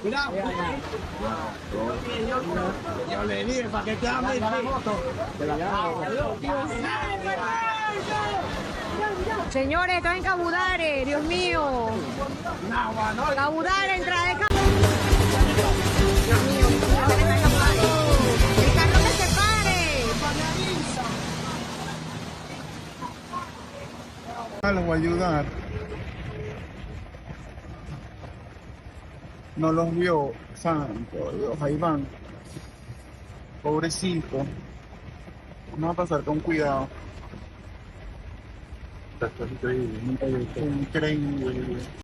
Cuidado. Yo le dije para que te hable. Señores, estoy en Cabudare, Dios mío. Cabudare, entrada de Cabudare. Dios mío, el carro que se pare. Los voy a ayudar. No los vio, santo Dios, ahí van. Pobrecito. Vamos a pasar con cuidado. Increíble.